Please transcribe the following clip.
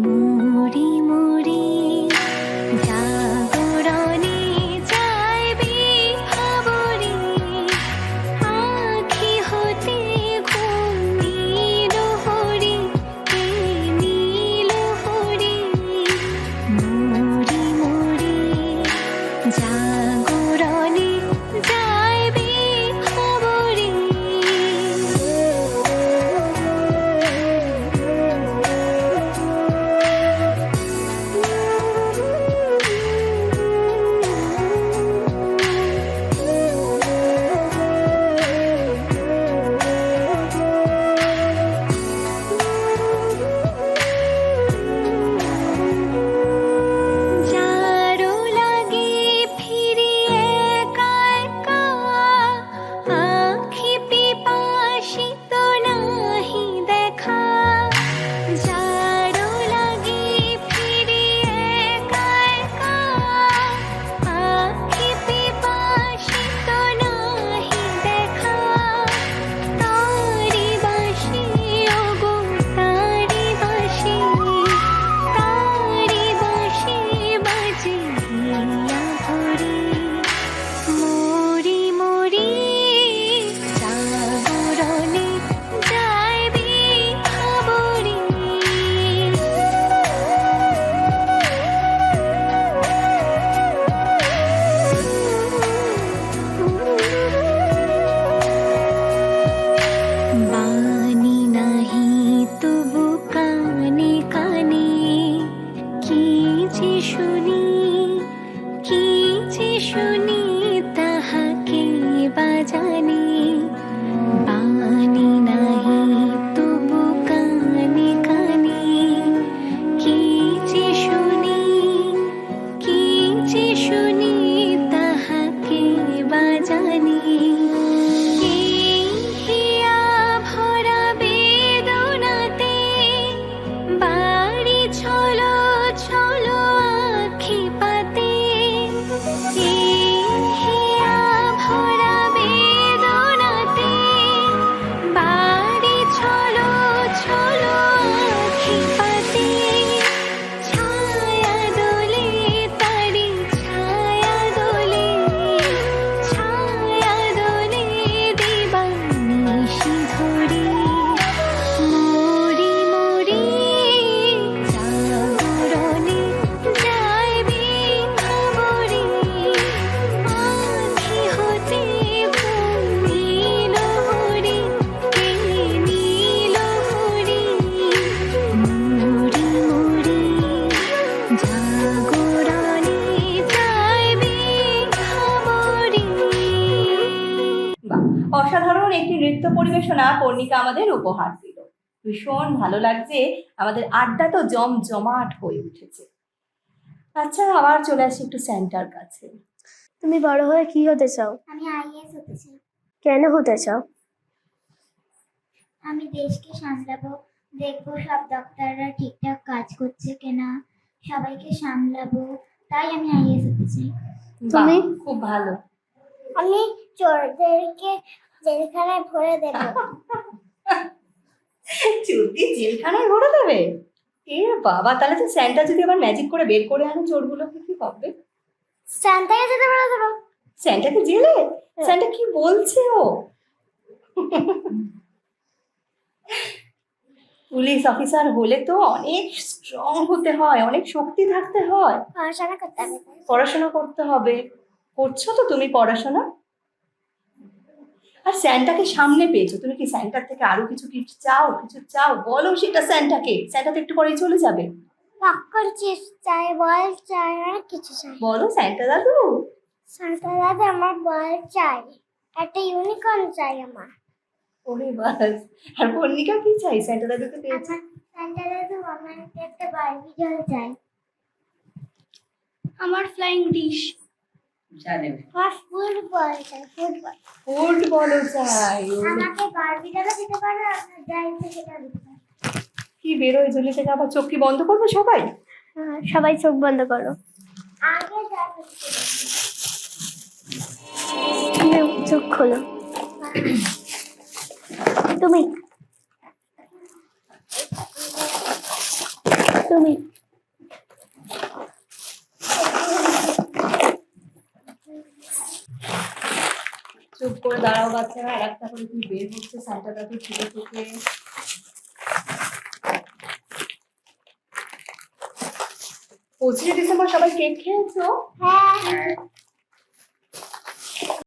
মুড়ি মুড়ি জাগরণে যাইবি ভাবরি, আঁখি হতে ঘুম নীল হরি, নীল হরি। মুড়ি মুড়ি জাগরণে যাইবি ভাবরি। যারো লাগে ফিরি একা একা, আঁখি পিপাসিত নাহি দেখা। যারো লাগে ফিরি একা একা, আঁখি পিপাসিত নাহি দেখা। তারি বাঁশি ওগো তারি বাঁশি, তারি বাঁশি বাজিয়া ধরি। মুড়ি মুড়ি জাগরণে যাইবি ভাবরি। বাণী নাহি তবু কানে কানে, কি যে শুনি, কি যে শুনি তাহাকে বাজানি। বাণী নাহি তবু কানে কানে, কি যে শুনি, কি যে শুনি তাহাকে বাজানি। এই হিয়া ভরা বেদনাতে বাড়ি ছলো ছলো আঁখি পাতে। এই হিয়া ভরা বেদনাতে বাড়ি ছলো ছলো আঁখি পাতে। ছায়া দোলে তারি ছায়া দোলে, ছায়া দোলে দিবানিশি ধরি। মুড়ি মুড়ি জাগরণে যাইবি ভাবরি, আঁখি হতে ঘুম নীল হরি, নীল হরি। মুড়ি মুড়ি জাগরণে যাইবি ভাবরি। বাহ, অসাধারণ একটি নৃত্য পরিবেশনা পর্ণিকা আমাদের উপহার দিল। ভীষণ ভালো লাগছে, আমাদের আড্ডা তো জমজমাট হয়ে উঠেছে। আচ্ছা, আবার চলে আসি একটু সেন্টার কাছে। তুমি বড় হয়ে কি হতে চাও? আমি আইএএস হতে চাই। কেন হতে চাও? আমি দেশকে সামলাবো, দেখবো সব ডক্টররা ঠিকঠাক কাজ করছে কিনা, সবাইকে সামলাবো, তাই আমি আইএএস হতে চাই। তুমি? বাহ, খুব ভালো। আমি চোরদেরকে জেলখানায় ভরে দেবো। চোরকে জেলখানায় ভরে দেবে? এ বাবা, তাহলে তো স্যান্টা যদি আবার ম্যাজিক করে বের করে আনে চোরগুলোকে, কি হবে? সান্তাকে যেতে ভরে দেবো। স্যান্টাকে জেলে? স্যান্টা কি বলছে ও? পুলিশ অফিসার হলে তো অনেক স্ট্রং হতে হয়, অনেক শক্তি থাকতে হয়, পড়াশোনা করতে হবে। পড়াশোনা করতে হবে। করছো তো তুমি পড়াশোনা? আর স্যান্টাকে সামনে পেয়েছো, তুমি কি স্যান্টার থেকে আরো কিছু গিফট চাও? কিছু চাও, বলো সেটা স্যান্টাকে। স্যান্টা তো একটু পরেই চলে যাবে। পপকর্ন চিপস চাই, বল চাই, অনেক কিছু চাই। বলো স্যান্টা দাদু। সান্তা দাদা আমার বল চাই, একটা ইউনিকর্ন চাই আমার। ওরে বাস, আর পর্ণিকা কি চাই? স্যান্টা দাদুকে পেয়েছে। আমার সান্তা দাদু আমার একটা বারবি ডল চাই। আমার ফ্লাইং ডিশ। আমার ফুটবল চাই, ফুটবল। ফুটবলও চাই। আমাকে বারবি ডলও দিতে পারো, আপনার যা ইচ্ছে সেটা দিতে পারো। কি বেরোয় ঝুলি থেকে, আবার চোখ কি বন্ধ করবে সবাই? সবাই চোখ বন্ধ করো। আগে যা চোখ খোলো। তুমি তুমি চুপ করে দাঁড়াও বাচ্চারা, আর একটা করে কি বের হচ্ছে সান্টা দাদু ছিল থেকে। 25 ডিসেম্বর সবাই কেক খেয়েছো? হ্যাঁ